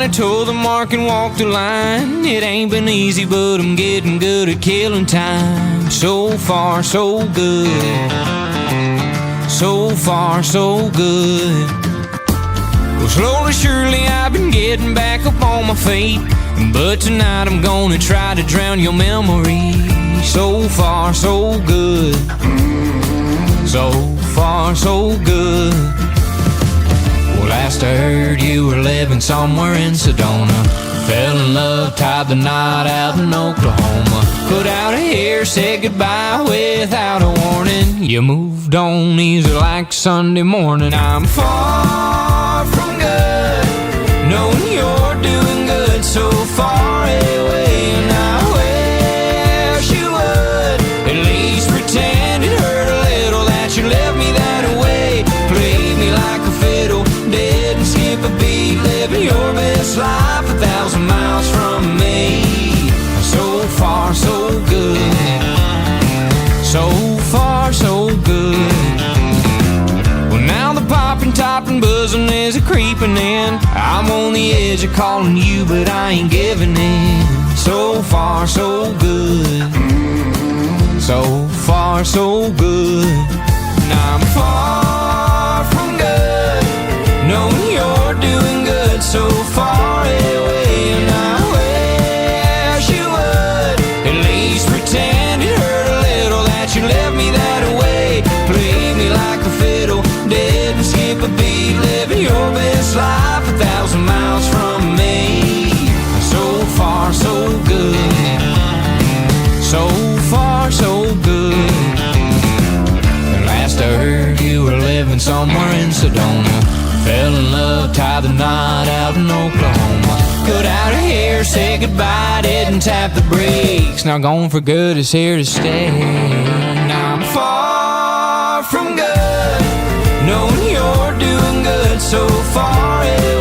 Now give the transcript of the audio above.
I told the mark and walked the line. It ain't been easy, but I'm getting good at killing time. So far, so good. So far, so good. Well, slowly, surely, I've been getting back up on my feet. But tonight I'm gonna try to drown your memory. So far, so good. So far, so good. Well, last I heard you were living somewhere in Sedona. Fell in love, tied the knot out in Oklahoma. Put out a hair, said goodbye without a warning. You moved on easy like Sunday morning. I'm far from good, knowing you're doing good. So far away, and I wish you would at least pretend it hurt a little that you left me that way. Play me like a fiddle, dead and skip a beat, living your best life 1,000 miles from me. So far, so good. So far, so good. Well, now the popping, topping, buzzing is a creeping in. I'm on the edge of calling you, but I ain't giving in. So far, so good. So far, so good. Now I'm far from good, knowing you're doing good. So far away, and I wish you would at least pretend it hurt a little that you left me that way. Play me like a fiddle, dead and skip a beat, living your best life 1,000 miles from me. So far, so good. So far, so good. And last I heard you were living somewhere in Sedona. Fell in love, tied the knot out in Oklahoma. Cut out her hair, said goodbye, didn't tap the brakes. Now gone for good, is here to stay. Now I'm far from good, knowing you're doing good. So far away.